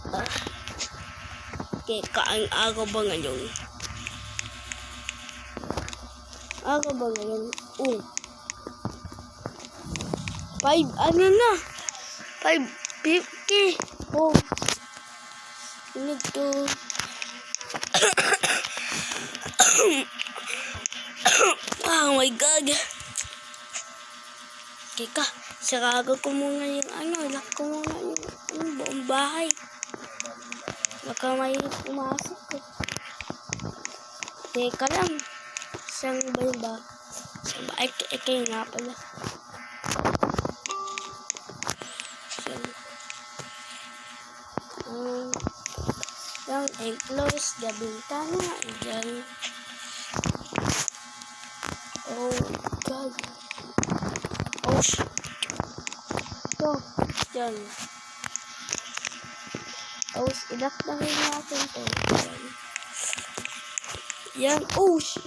Okay, kaang araw ba ngayon? Araw ba ngayon? 5, ano na? 5:50. Oh. Need to... Oh my God. Teka, sarado ko muna yung lock ko muna yung buong bahay. Baka may pumasok ko. Teka lang. Saan ba yung ba? Ay, nga pala. Yung enclose, the bintana, dyan. Oh, God. Oh, shit. Ito, dyan. Oh, ilak na rin natin ito. Yan. Oh, shit.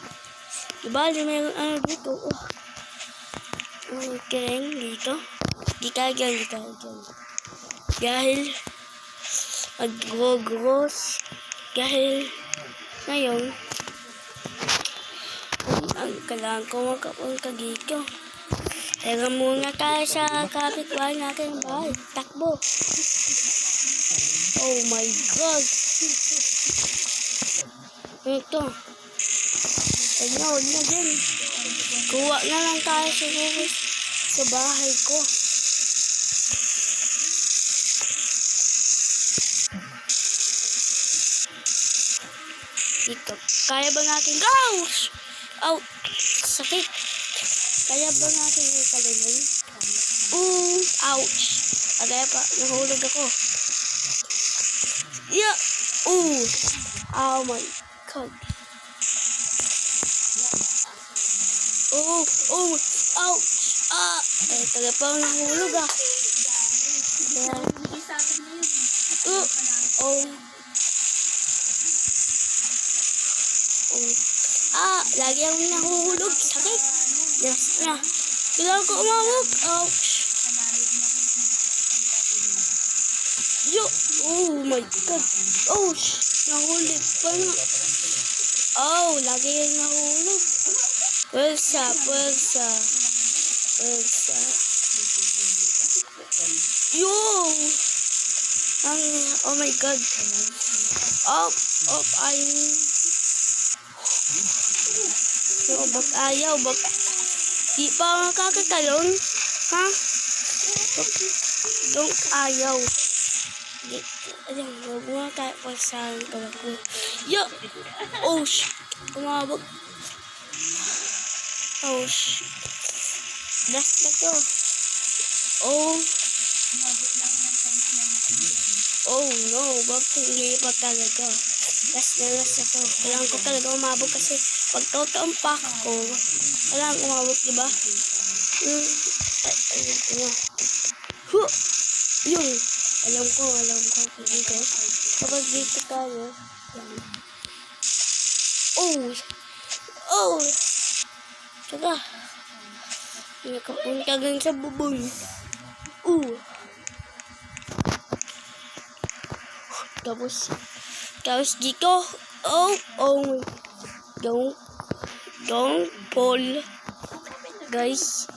Diba, mayroon dito. Oh. Okay, dito. Di kagyan. Dahil, mag-gross. Dahil, ngayon, ang kailangan ko magkapon kagito. Teka muna tayo sa kapitbahay natin bahay. Takbo. Oh my God. Ito. Huwag na dyan. Kuha na lang tayo siguro sa bahay ko. Dito. Kaya ba natin? Ouch! Ouch! Sakit. Kaya ba natin ikalingin? Ouch! Agaya pa. Nahulog ako. Yeah! Oh my God. Ouch! Taga pa ako nahulog lagi akong nahuhulog. Sakit. Yes na. Kailangan ko umawag. Ouch. Oh my God. Ouch. Nahulog pa na. Lagi yung nahulog. Pulsa. Oh my God. Ayaw. Di pa ako nakakatalon? Ha? Ayaw. Huwag mo na tayo pasahan ka ako. Oh, shit. Umabog. Oh, shit. Last na to. Oh, no. Bakit hindi pa talaga? Last na to. Kailangan ko talaga umabog kasi pag totoong pack ko, kailangan umabog, diba? Yun. Alam ko. Dito. Kapag dito tayo. Saka. Nakapunta gan sa bubong. Tapos dito. Don't fall. Guys.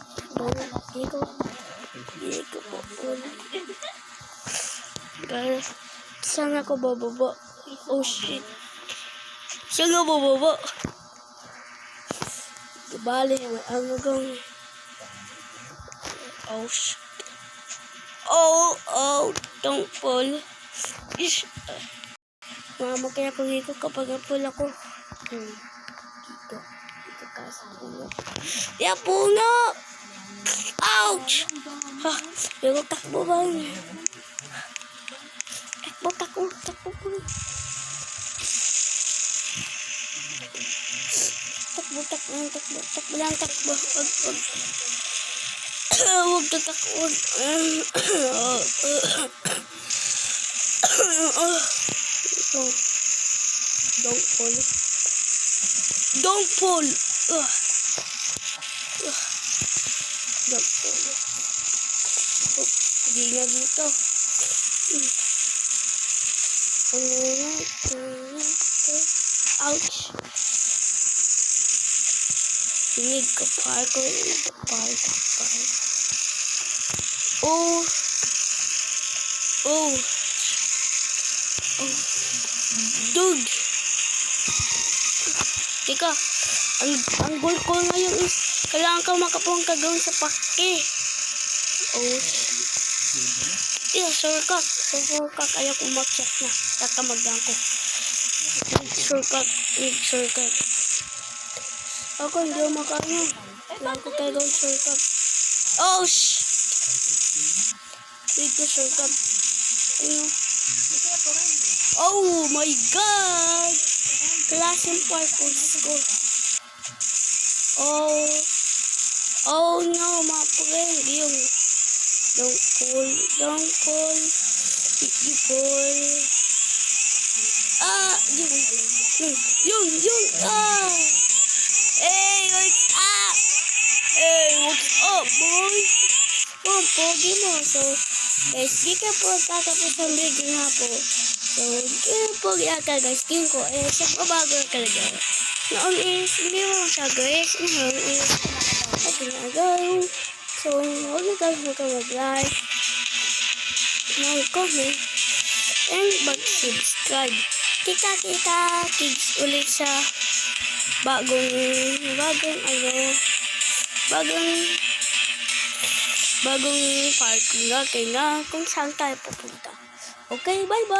Dito po. Guys. Saan ako bababa? Oh shit. Saan ako bababa? Bali, ano gang? Oh shit. Don't fall. Ish. Kaya ko dito kapag napul ako. Dito kasi puno. Puno! Ouch! Pero takbo ba yun? Takbo po. Takbo lang. Huwag tatakbo. Don't fall. Hindi na dito. Ouch. Need ka parkour in the park. Oh. Oh. Oh. Dug. Teka. Ang goal ko ngayon is kailangan ka makapuang kagawin sa pake. Oh. Yeah, shortcut. Shortcut. Ayaw ko mag-check na. Tatamagdan ko. Need shortcut. Ako hindi ako makano. Kailangan ko tayo gawin shortcut. Oh, need ko shortcut. Ayun. Oh my God! Klaseng parkour ko. Oh no, mga friend. Yung don't pull. You pull. Yun. Hey, what's up? Hey, what's up, boy? Oh, pogi mo. So, guys, di ka po tatapos ang video na po. So, pogi ata, guys. King ko, sa bago talaga. Noon is, hindi mo siya, guys. Noon is, ginagawa. So, huwag na guys mag-like, mag-comment, and mag-subscribe. Kita kids ulit sa bagong park na kung saan tayo pupunta. Okay, bye-bye!